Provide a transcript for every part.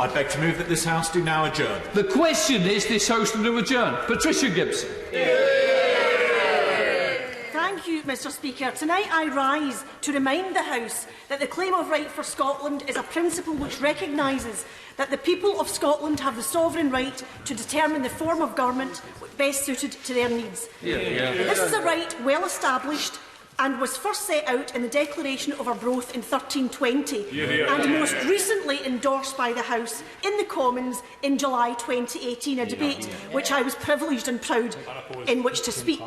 I beg to move that this House do now adjourn. The question is this House to adjourn. Patricia Gibson. Thank you, Mr Speaker. Tonight I rise to remind the House that the claim of right for Scotland is a principle which recognises that the people of Scotland have the sovereign right to determine the form of government best suited to their needs. This is a right well established and was first set out in the Declaration of Arbroath in 1320 and most recently endorsed by the House in the Commons in July 2018, a debate which I was privileged and proud in which to speak.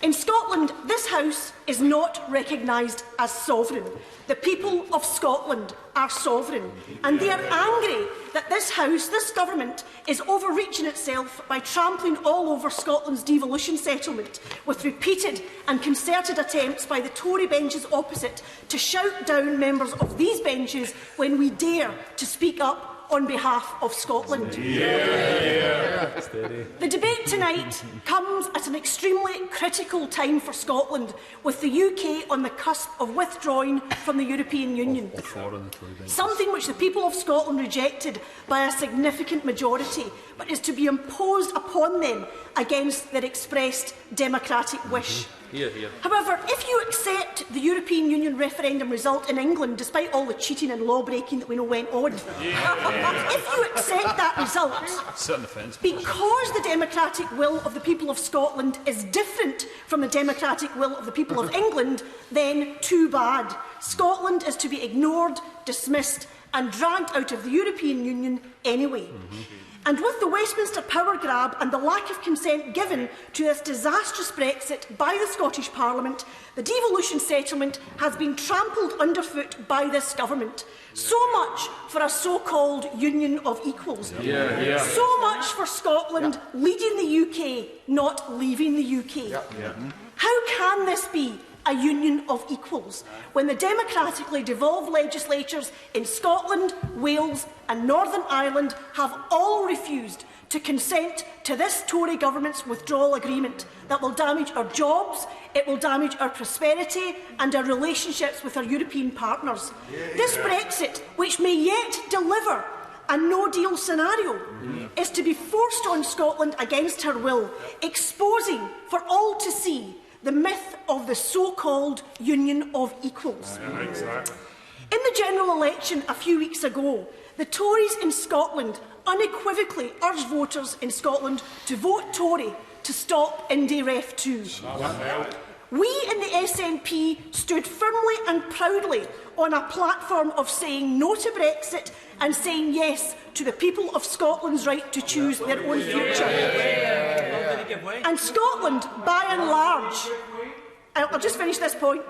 In Scotland, this House is not recognised as sovereign. The people of Scotland are sovereign, and they are angry that this House, this government, is overreaching itself by trampling all over Scotland's devolution settlement, with repeated and concerted attempts by the Tory benches opposite to shout down members of these benches when we dare to speak up on behalf of Scotland. The debate tonight comes at an extremely critical time for Scotland, with the UK on the cusp of withdrawing from the European Union, something which the people of Scotland rejected by a significant majority, but is to be imposed upon them against their expressed democratic wish. However, if you accept the European Union referendum result in England, despite all the cheating and law-breaking that we know went on, if you accept that result, because the democratic will of the people of Scotland is different from the democratic will of the people of England, then too bad. Scotland is to be ignored, dismissed and dragged out of the European Union anyway. And with the Westminster power grab and the lack of consent given to this disastrous Brexit by the Scottish Parliament, the devolution settlement has been trampled underfoot by this government. So much for a so-called union of equals. So much for Scotland leading the UK, not leaving the UK. How can this be a union of equals when the democratically devolved legislatures in Scotland, Wales and Northern Ireland have all refused to consent to this Tory government's withdrawal agreement that will damage our jobs, it will damage our prosperity and our relationships with our European partners. This Brexit, which may yet deliver a no-deal scenario, is to be forced on Scotland against her will, exposing for all to see the myth of the so-called union of equals. In the general election a few weeks ago, the Tories in Scotland unequivocally urged voters in Scotland to vote Tory to stop Indie Ref 2. We in the SNP stood firmly and proudly on a platform of saying no to Brexit and saying yes to the people of Scotland's right to choose their own future. And Scotland, by and large, I'll just finish this point.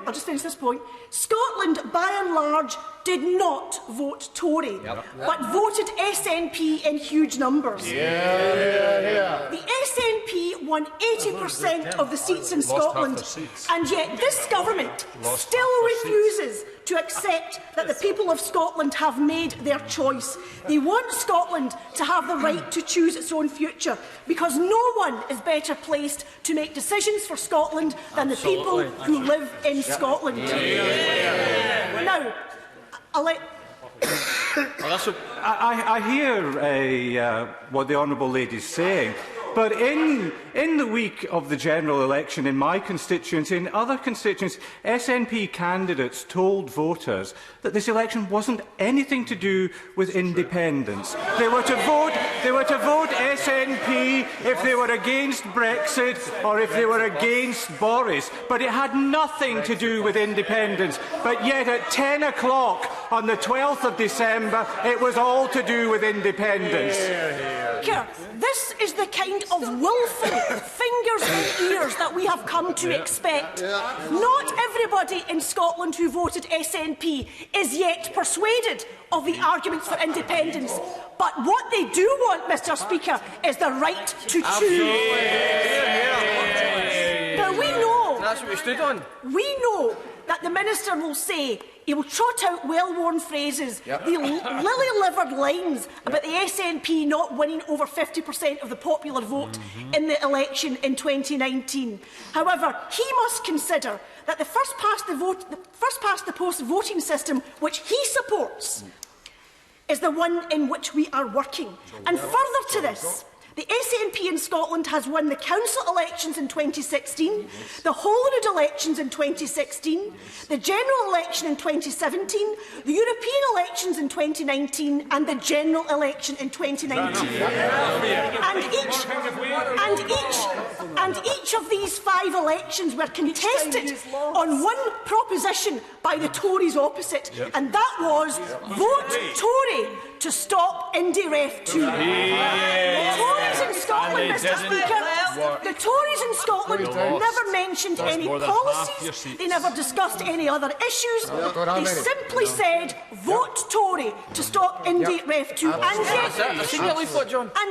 Scotland, by and large, did not vote Tory, but voted SNP in huge numbers. The SNP won 80% of the seats in Scotland, and yet this government still refuses to accept that the people of Scotland have made their choice. They want Scotland to have the right to choose its own future, because no one is better placed to make decisions for Scotland than the people who live in Scotland. Now, I hear what the Honourable Lady is saying, but in the week of the general election in my constituency and other constituencies, SNP candidates told voters that this election wasn't anything to do with independence. They were to vote SNP if they were against Brexit or if they were against Boris, but it had nothing to do with independence. But yet at 10 o'clock on the 12th of December, it was all to do with independence. This is the kind of willful fingers and ears that we have come to expect. Not everybody in Scotland who voted SNP is yet persuaded of the arguments for independence. But what they do want, Mr Speaker, is the right to choose. Now we know, that's what we stood on. We know that the Minister will say, he will trot out well-worn phrases, the lily-livered lines about the SNP not winning over 50% of the popular vote in the election in 2019. However, he must consider that the first-past-the-post voting system, which he supports, is the one in which we are working. And further to this, the SNP in Scotland has won the council elections in 2016, the Holyrood elections in 2016, the general election in 2017, the European elections in 2019 and the general election in 2019. And each of these 5 elections were contested on one proposition by the Tories opposite, and that was vote Tory to stop IndyRef 2. The Tories in Scotland, Mr Speaker, the Tories in Scotland never mentioned any policies, they never discussed any other issues, they simply said vote Tory to stop IndyRef 2. And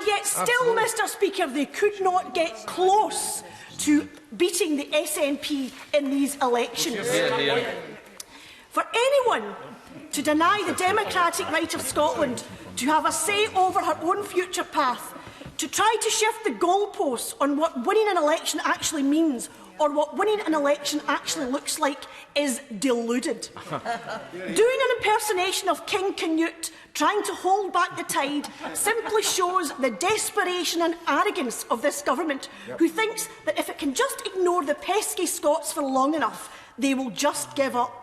yet still, Mr Speaker, they could not get close to beating the SNP in these elections. For anyone to deny the democratic right of Scotland to have a say over her own future path, to try to shift the goalposts on what winning an election actually means or what winning an election actually looks like is deluded. Doing an impersonation of King Canute, trying to hold back the tide, simply shows the desperation and arrogance of this government, who thinks that if it can just ignore the pesky Scots for long enough, they will just give up.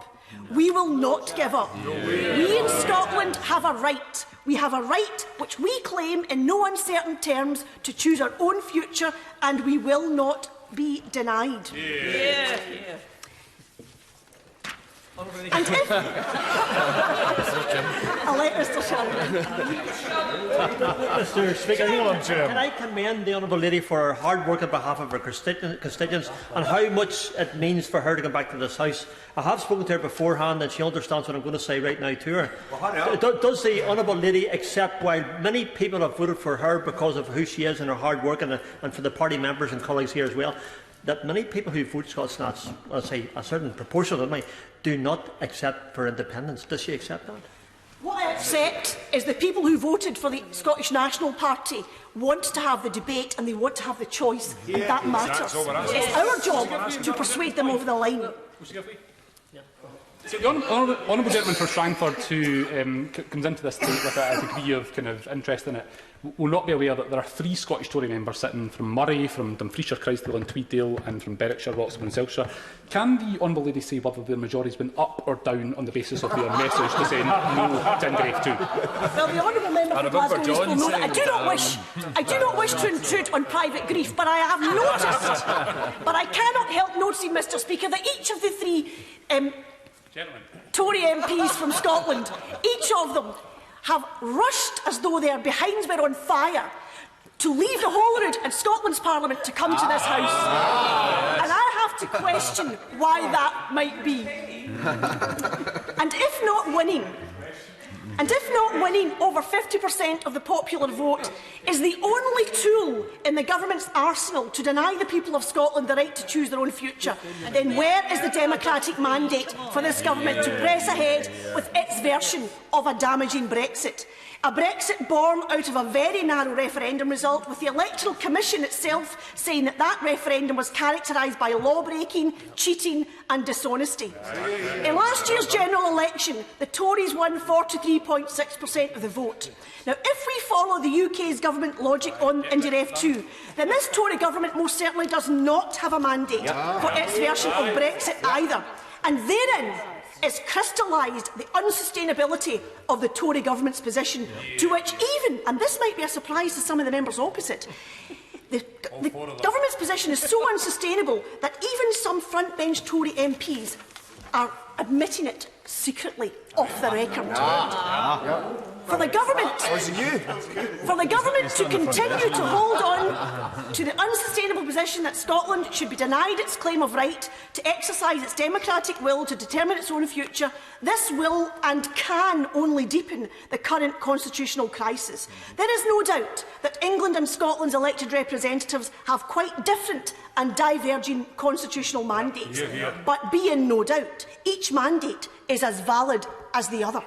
We will not give up. We in Scotland have a right. We have a right which we claim in no uncertain terms to choose our own future, and we will not be denied. And if I'll let Mr. Shannon. Mr. Speaker, can I commend the Honourable Lady for her hard work on behalf of her constituents and how much it means for her to come back to this House. I have spoken to her beforehand and she understands what I'm going to say right now to her. Does the Honourable Lady accept, while many people have voted for her because of who she is and her hard work, and for the party members and colleagues here as well, that many people who vote Scots Nats, I'll say a certain proportion of them, do not accept for independence? Does she accept that? What I accept is the people who voted for the Scottish National Party want to have the debate and they want to have the choice, and that matters. It's our job to persuade them over the line. So the honourable gentleman for Strangford who comes into this with a degree of interest in it will not be aware that there are 3 Scottish Tory members sitting from Murray, from Dumfriesshire, Crystal and Tweeddale, and from Berwickshire, Roxburgh and Selkshire. Can the honourable lady say whether the majority has been up or down on the basis of their message to say no to IndyRef 2? Well, the honourable member for Glasgow East will know that I do not wish to intrude on private grief, but I have noticed, but I cannot help noticing, Mr Speaker, that each of the 3 Tory MPs from Scotland, each of them have rushed as though their behinds were on fire to leave the Holyrood and Scotland's Parliament to come to this House. And I have to question why that might be. And if not winning over 50% of the popular vote is the only tool in the government's arsenal to deny the people of Scotland the right to choose their own future, then where is the democratic mandate for this government to press ahead with its version of a damaging Brexit? A Brexit born out of a very narrow referendum result, with the Electoral Commission itself saying that that referendum was characterised by law-breaking, cheating and dishonesty. In last year's general election, the Tories won 43.6% of the vote. Now, if we follow the UK's government logic on IndyRef 2, then this Tory government most certainly does not have a mandate for its version of Brexit either. And therein is crystallised the unsustainability of the Tory government's position, to which even, and this might be a surprise to some of the members opposite, the government's position is so unsustainable that even some frontbench Tory MPs are admitting it secretly off the record. For the government to continue to hold on to the unsustainable position that Scotland should be denied its claim of right to exercise its democratic will to determine its own future, this will and can only deepen the current constitutional crisis. There is no doubt that England and Scotland's elected representatives have quite different and diverging constitutional mandates, but be in no doubt, each mandate is as valid as the other.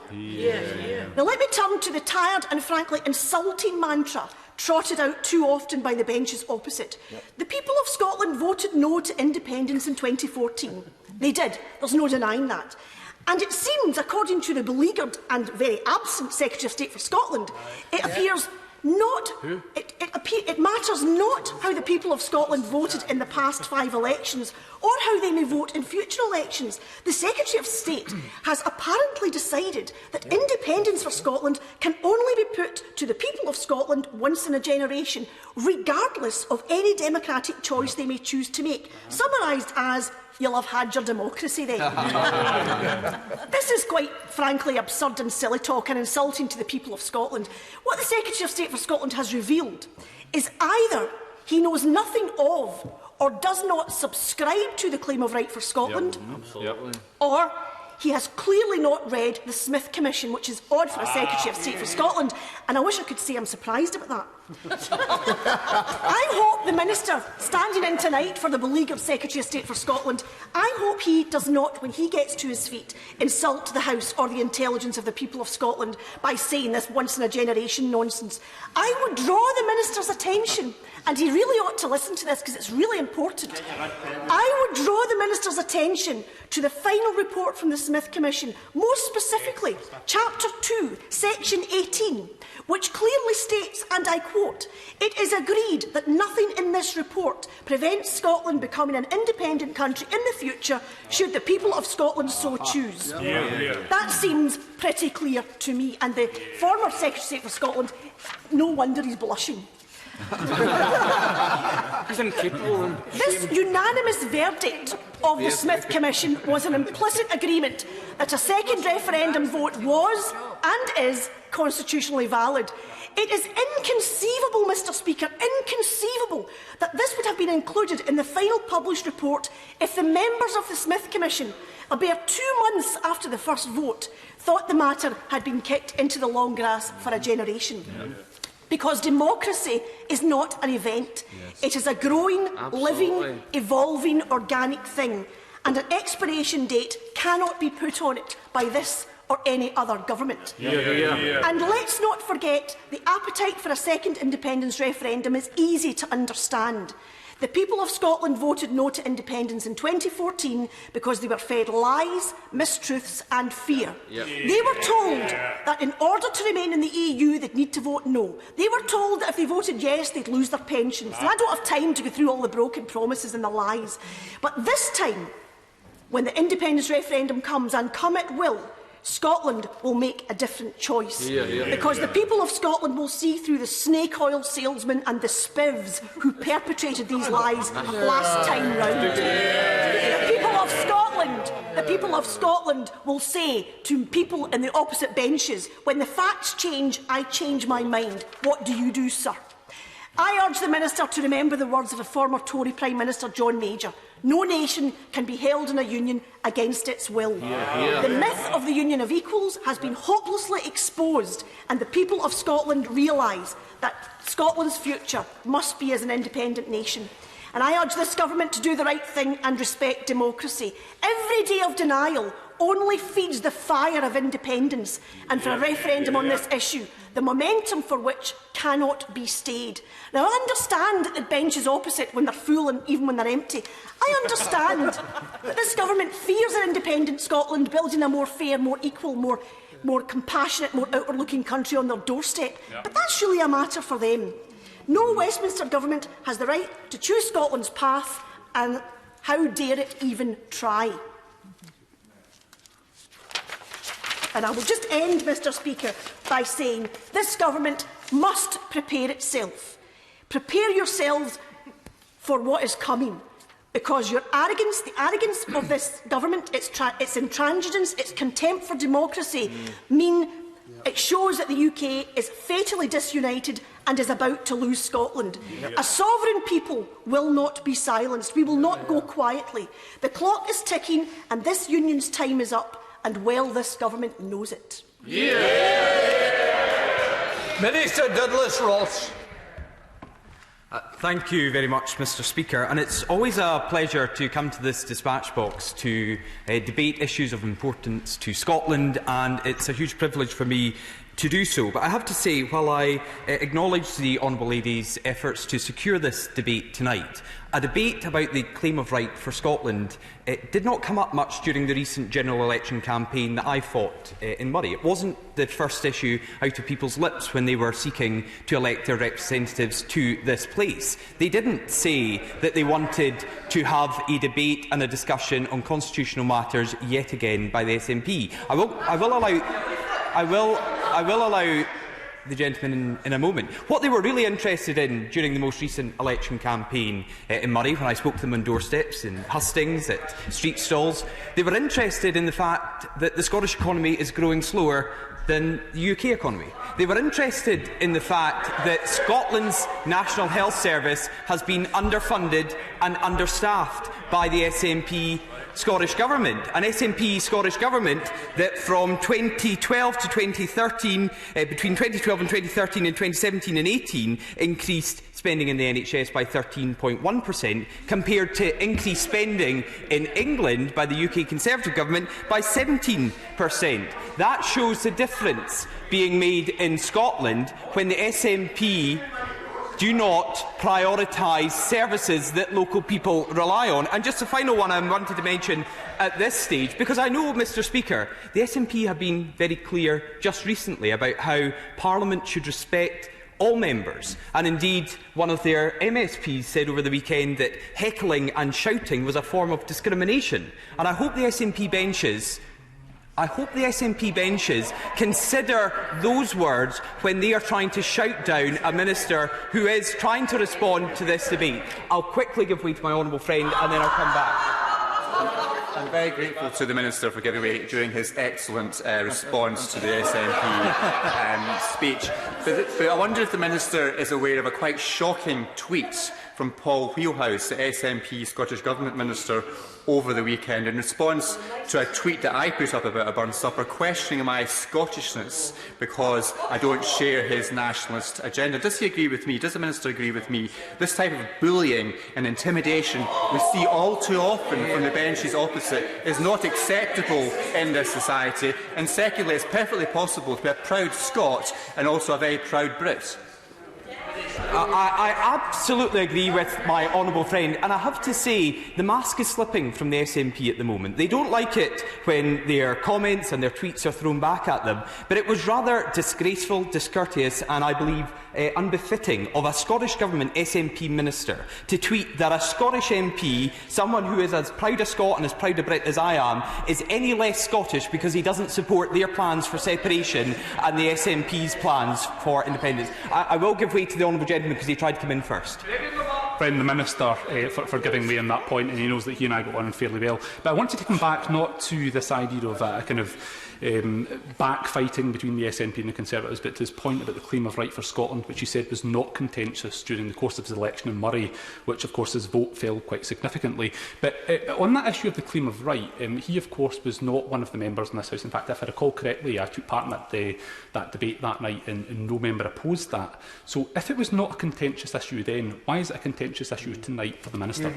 Now let me turn to the tired and frankly insulting mantra trotted out too often by the benches opposite. The people of Scotland voted no to independence in 2014. They did. There's no denying that. And it seems, according to the beleaguered and very absent Secretary of State for Scotland, it appears not. It matters not how the people of Scotland voted in the past 5 elections or how they may vote in future elections. The Secretary of State has apparently decided that independence for Scotland can only be put to the people of Scotland once in a generation, regardless of any democratic choice they may choose to make. Summarised as, you'll have had your democracy then. This is quite frankly absurd and silly talk and insulting to the people of Scotland. What the Secretary of State for Scotland has revealed is either he knows nothing of or does not subscribe to the claim of right for Scotland, or he has clearly not read the Smith Commission, which is odd for a Secretary of State for Scotland, and I wish I could say I'm surprised about that. I hope the Minister standing in tonight for the beleaguered Secretary of State for Scotland, I hope he does not, when he gets to his feet, insult the House or the intelligence of the people of Scotland by saying this once-in-a-generation nonsense. I would draw the Minister's attention, and he really ought to listen to this because it's really important. I would draw the Minister's attention to the final report from the Smith Commission, more specifically, Chapter 2, Section 18, which clearly states, and I quote, "It is agreed that nothing in this report prevents Scotland becoming an independent country in the future, should the people of Scotland so choose." That seems pretty clear to me, and the former Secretary of State for Scotland, no wonder he's blushing. He's incapable. This unanimous verdict of the Smith Commission was an implicit agreement that a second referendum vote was and is constitutionally valid. It is inconceivable, Mr Speaker, inconceivable that this would have been included in the final published report if the members of the Smith Commission, a bare 2 months after the first vote, thought the matter had been kicked into the long grass for a generation. Because democracy is not an event. It is a growing, living, evolving, organic thing. And an expiration date cannot be put on it by this or any other government. And let's not forget, the appetite for a second independence referendum is easy to understand. The people of Scotland voted no to independence in 2014 because they were fed lies, mistruths and fear. They were told that in order to remain in the EU they'd need to vote no. They were told that if they voted yes they'd lose their pensions. And I don't have time to go through all the broken promises and the lies. But this time, when the independence referendum comes, and come it will, Scotland will make a different choice. Because the people of Scotland will see through the snake oil salesmen and the spivs who perpetrated these lies last time round. The people of Scotland will say to people in the opposite benches, when the facts change, I change my mind. What do you do, sir? I urge the Minister to remember the words of the former Tory Prime Minister John Major. No nation can be held in a union against its will. The myth of the union of equals has been hopelessly exposed, and the people of Scotland realise that Scotland's future must be as an independent nation. And I urge this government to do the right thing and respect democracy. Every day of denial only feeds the fire of independence, and for a referendum on this issue, the momentum for which cannot be stayed. Now, I understand that the benches opposite, when they're full and even when they're empty, I understand that this government fears an independent Scotland building a more fair, more equal, more compassionate, more outward-looking country on their doorstep. But that's surely a matter for them. No Westminster government has the right to choose Scotland's path, and how dare it even try? And I will just end, Mr Speaker, by saying this government must prepare itself. Prepare yourselves for what is coming, because your arrogance, the arrogance of this government, its intransigence, its contempt for democracy, mean it shows that the UK is fatally disunited and is about to lose Scotland. A sovereign people will not be silenced. We will not go quietly. The clock is ticking and this union's time is up, and well this government knows it. Minister Douglas Ross. Thank you very much, Mr Speaker. And it's always a pleasure to come to this dispatch box to debate issues of importance to Scotland, and it's a huge privilege for me to do so. But I have to say, while I acknowledge the Honourable Lady's efforts to secure this debate tonight, a debate about the claim of right for Scotland did not come up much during the recent general election campaign that I fought in Murray. It wasn't the first issue out of people's lips when they were seeking to elect their representatives to this place. They didn't say that they wanted to have a debate and a discussion on constitutional matters yet again by the SNP. I will allow the gentleman in a moment. What they were really interested in during the most recent election campaign in Murray, when I spoke to them on doorsteps, in hustings, at street stalls, they were interested in the fact that the Scottish economy is growing slower than the UK economy. They were interested in the fact that Scotland's National Health Service has been underfunded and understaffed by the SNP Scottish Government, an SNP Scottish Government that from 2012 to 2013, between 2012 and 2013 and 2017 and 18, increased spending in the NHS by 13.1%, compared to increased spending in England by the UK Conservative Government by 17%. That shows the difference being made in Scotland when the SNP do not prioritise services that local people rely on. And just a final one I wanted to mention at this stage, because I know, Mr Speaker, the SNP have been very clear just recently about how Parliament should respect all members, and indeed one of their MSPs said over the weekend that heckling and shouting was a form of discrimination. And I hope the SNP benches consider those words when they are trying to shout down a minister who is trying to respond to this debate. I'll quickly give way to my honourable friend and then I'll come back. I'm very grateful to the Minister for giving way during his excellent response to the SNP speech. But I wonder if the Minister is aware of a quite shocking tweet from Paul Wheelhouse, the SNP Scottish Government Minister, over the weekend in response to a tweet that I put up about a burn supper, questioning my Scottishness because I don't share his nationalist agenda. Does he agree with me? Does the Minister agree with me? This type of bullying and intimidation we see all too often from the benches opposite is not acceptable in this society. And secondly, it's perfectly possible to be a proud Scot and also a very proud Brit. I absolutely agree with my honourable friend, and I have to say the mask is slipping from the SNP at the moment. They don't like it when their comments and their tweets are thrown back at them, but it was rather disgraceful, discourteous and, I believe, unbefitting of a Scottish Government SNP minister to tweet that a Scottish MP, someone who is as proud a Scot and as proud a Brit as I am, is any less Scottish because he doesn't support their plans for separation and the SNP's plans for independence. I will give way to the honourable gentleman because he tried to come in first. Friend the Minister for giving way on that point, and he knows that he and I got on fairly well. But I wanted to come back not to this idea of a kind of backfighting between the SNP and the Conservatives, but to his point about the claim of right for Scotland, which he said was not contentious during the course of his election in Murray, which of course his vote fell quite significantly. But on that issue of the claim of right, he of course was not one of the members in this House. In fact, if I recall correctly, I took part in that debate that night and no member opposed that. So if it was not a contentious issue then, why is it a contentious issue tonight for the Minister?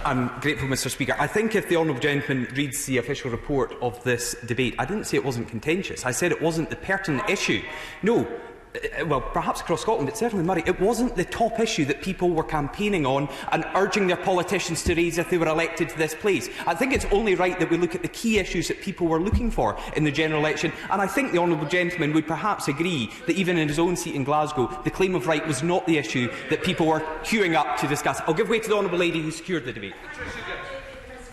I'm grateful, Mr Speaker. I think if the honourable gentleman reads the official report of this debate, I didn't say it wasn't contentious. I said it wasn't the pertinent issue. No. Well, perhaps across Scotland, but certainly Murray, it wasn't the top issue that people were campaigning on and urging their politicians to raise if they were elected to this place. I think it's only right that we look at the key issues that people were looking for in the general election, and I think the honourable gentleman would perhaps agree that even in his own seat in Glasgow, the claim of right was not the issue that people were queuing up to discuss. I'll give way to the honourable lady who secured the debate.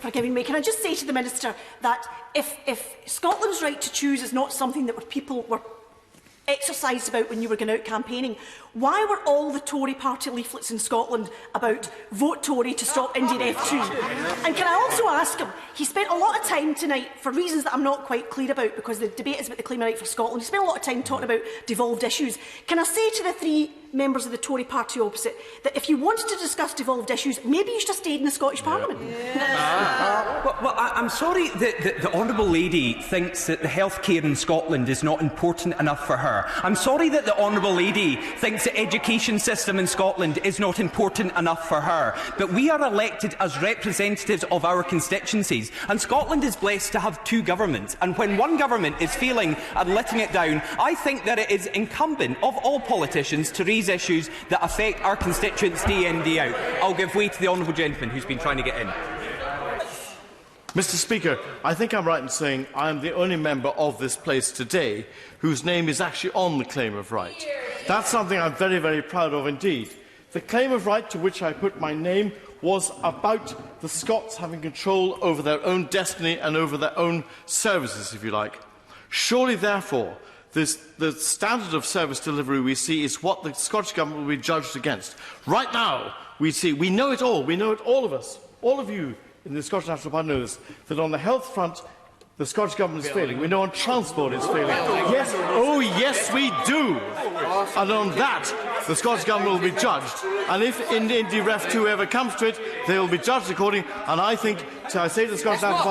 For giving me. Can I just say to the Minister that if Scotland's right to choose is not something that people were exercised about when you were going out campaigning, why were all the Tory party leaflets in Scotland about vote Tory to stop Indian F2? And can I also ask him, he spent a lot of time tonight, for reasons that I'm not quite clear about, because the debate is about the claim of right for Scotland, he spent a lot of time talking about devolved issues. Can I say to the three members of the Tory party opposite that if you wanted to discuss devolved issues, maybe you should have stayed in the Scottish Parliament? Well, I'm sorry that the honourable lady thinks that the healthcare in Scotland is not important enough for her. her. I'm sorry that the Honourable Lady thinks the education system in Scotland is not important enough for her, but we are elected as representatives of our constituencies, and Scotland is blessed to have two governments, and when one government is failing and letting it down, I think that it is incumbent of all politicians to raise issues that affect our constituents day in, day out. I'll give way to the honourable gentleman who's been trying to get in. Mr. Speaker, I think I'm right in saying I am the only member of this place today whose name is actually on the claim of right. That's something I'm very, very proud of indeed. The claim of right to which I put my name was about the Scots having control over their own destiny and over their own services, if you like. Surely, therefore, the standard of service delivery we see is what the Scottish Government will be judged against. Right now, we know it all, all of us, all of you in the Scottish National Party know this, that on the health front, the Scottish Government is failing. We know on transport it's failing. Yes, oh yes, we do. And on that, the Scottish Government will be judged. And if indeed Ref 2 ever comes to it, they will be judged according. And I think, so I say to the Scottish National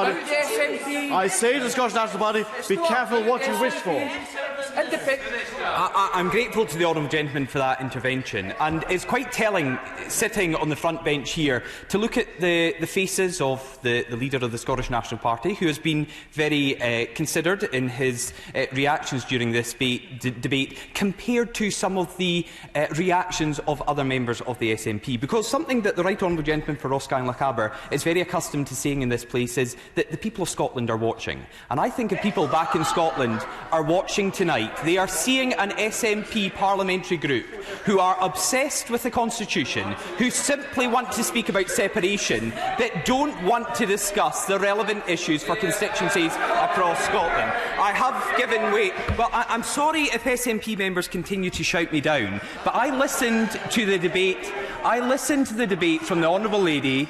Party, be careful what you wish for. I'm grateful to the honourable gentleman for that intervention, and it's quite telling, sitting on the front bench here, to look at the faces of the leader of the Scottish National Party, who has been very considered in his reactions during this debate, compared to some of the reactions of other members of the SNP. Because something that the right honourable gentleman for Roscommon-Lochaber is very accustomed to saying in this place is that the people of Scotland are watching. And I think if people back in Scotland are watching tonight, they are seeing an SNP parliamentary group who are obsessed with the Constitution, who simply want to speak about separation, but don't want to discuss the relevant issues for constituencies across Scotland. I have given way. Well, I'm sorry if SNP members continue to shout me down, but I listened to the debate. I listened to the debate from the Honourable Lady.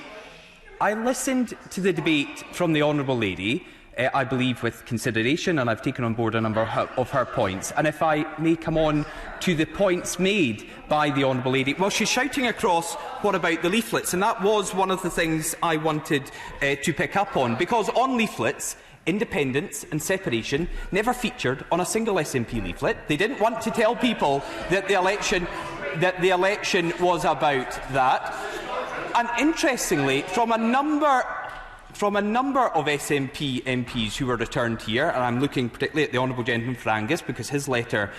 I believe with consideration, and I've taken on board a number of her points. And if I may come on to the points made by the Honourable Lady, well, she's shouting across, what about the leaflets? And that was one of the things I wanted to pick up on, because on leaflets, independence and separation never featured on a single SNP leaflet. They didn't want to tell people that the election was about that. And interestingly, from a number of SNP MPs who were returned here, and I'm looking particularly at the honourable gentleman for Angus because his letter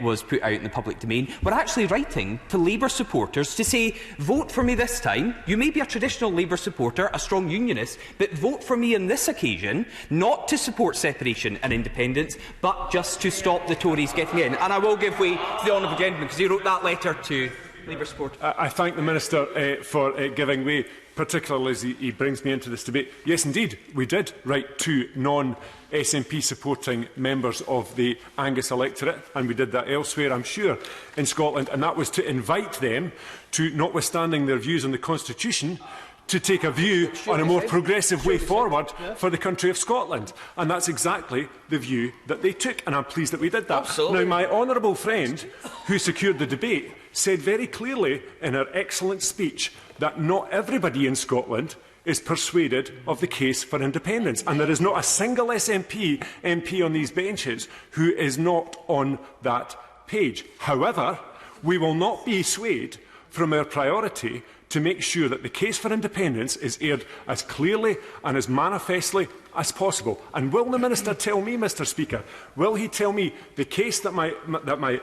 was put out in the public domain, were actually writing to Labour supporters to say, vote for me this time. You may be a traditional Labour supporter, a strong unionist, but vote for me on this occasion, not to support separation and independence, but just to stop the Tories getting in. And I will give way to the honourable gentleman because he wrote that letter to Labour supporters. I thank the Minister for giving way, particularly as he brings me into this debate. Yes, indeed, we did write to non-SNP supporting members of the Angus electorate, and we did that elsewhere, I'm sure, in Scotland, and that was to invite them to, notwithstanding their views on the Constitution, to take a view on a more progressive way forward for the country of Scotland. And that's exactly the view that they took, and I'm pleased that we did that. Absolutely. Now, my honourable friend, who secured the debate, said very clearly in her excellent speech that not everybody in Scotland is persuaded of the case for independence, and there is not a single SNP MP on these benches who is not on that page. However, we will not be swayed from our priority to make sure that the case for independence is aired as clearly and as manifestly as possible. And will the Minister tell me, Mr Speaker, will he tell me the case that my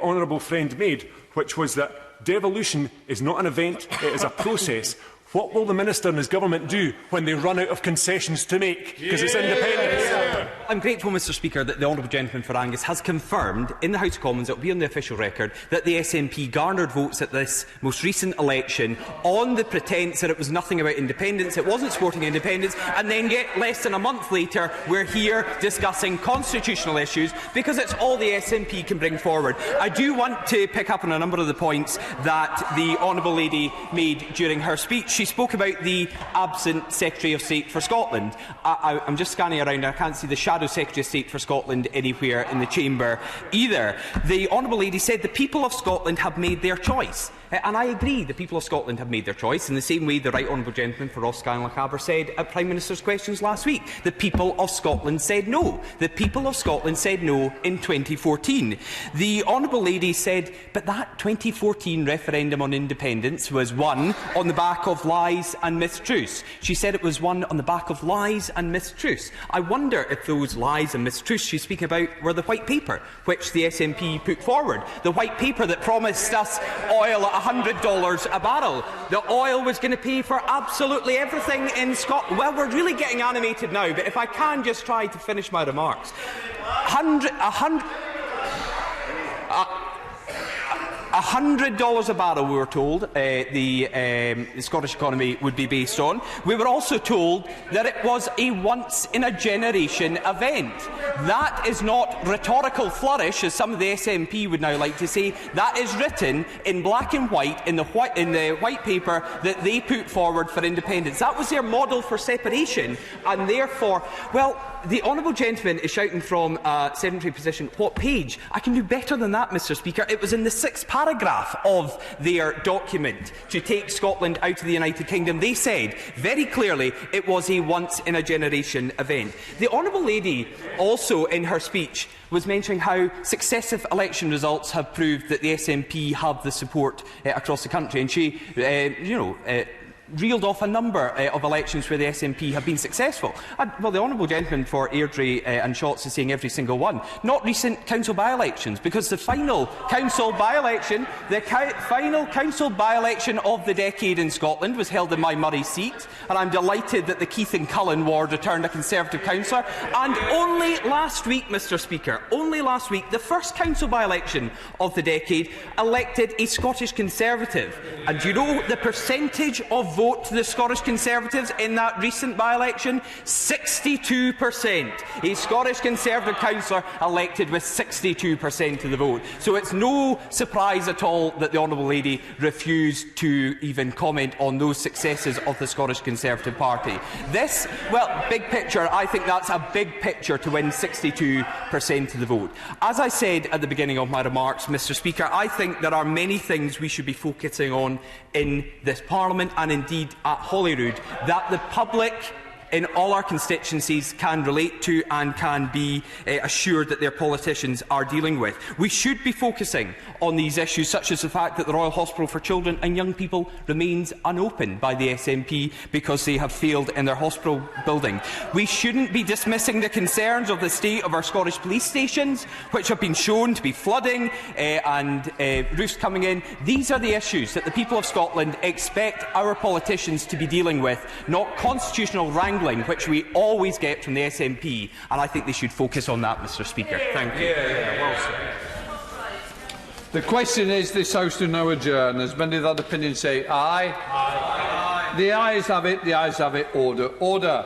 honourable friend made, which was that devolution is not an event, it is a process? What will the Minister and his government do when they run out of concessions to make? Because it's independence. I'm grateful, Mr Speaker, that the honourable gentleman for Angus has confirmed in the House of Commons, it will be on the official record, that the SNP garnered votes at this most recent election on the pretence that it was nothing about independence, it wasn't supporting independence, and then yet less than a month later we're here discussing constitutional issues because it's all the SNP can bring forward. I do want to pick up on a number of the points that the honourable lady made during her speech. She spoke about the absent Secretary of State for Scotland. I'm just scanning around, I can't see the Shadow Secretary of State for Scotland anywhere in the chamber either. The honourable lady said the people of Scotland have made their choice. And I agree, the people of Scotland have made their choice in the same way the Right Honourable Gentleman for Ross-Scanlon-Cabra said at Prime Minister's questions last week. The people of Scotland said no. The people of Scotland said no in 2014. The Honourable Lady said, but that 2014 referendum on independence was won on the back of lies and mistruths. She said it was won on the back of lies and mistruths. I wonder if those lies and mistruths she's speaking about were the white paper which the SNP put forward. The white paper that promised us oil at $100 a barrel. The oil was going to pay for absolutely everything in Scotland. Well, we're really getting animated now, but if I can just try to finish my remarks. $100 a barrel, we were told, the Scottish economy would be based on. We were also told that it was a once-in-a-generation event. That is not rhetorical flourish, as some of the SNP would now like to say. That is written in black and white in the white paper that they put forward for independence. That was their model for separation, and therefore, well, the Honourable Gentleman is shouting from a sedentary position. What page? I can do better than that, Mr Speaker. It was in the 6th paragraph of their document to take Scotland out of the United Kingdom. They said very clearly it was a once-in-a-generation event. The Honourable Lady also, in her speech, was mentioning how successive election results have proved that the SNP have the support across the country, and she, reeled off a number of elections where the SNP have been successful. Well, the Honourable Gentleman for Airdrie and Shotts is saying every single one. Not recent council by-elections, because the final council by-election, of the decade in Scotland was held in my Murray seat, and I'm delighted that the Keith and Cullen ward returned a Conservative councillor. And only last week, Mr Speaker, the first council by-election of the decade elected a Scottish Conservative. And do you know the percentage of vote to the Scottish Conservatives in that recent by-election? 62%. A Scottish Conservative councillor elected with 62% of the vote. So it's no surprise at all that the Honourable Lady refused to even comment on those successes of the Scottish Conservative Party. This, well, big picture, I think that's a big picture to win 62% of the vote. As I said at the beginning of my remarks, Mr Speaker, I think there are many things we should be focusing on in this Parliament and indeed at Holyrood that the public in all our constituencies can relate to and can be assured that their politicians are dealing with. We should be focusing on these issues, such as the fact that the Royal Hospital for Children and Young People remains unopened by the SNP because they have failed in their hospital building. We shouldn't be dismissing the concerns of the state of our Scottish police stations, which have been shown to be flooding and roofs coming in. These are the issues that the people of Scotland expect our politicians to be dealing with, not constitutional wrangling, which we always get from the SNP, and I think they should focus on that, Mr Speaker. Thank you. The question is this House to now adjourn. As many of that opinion say aye. Aye. The ayes have it. The ayes have it. Order. Order.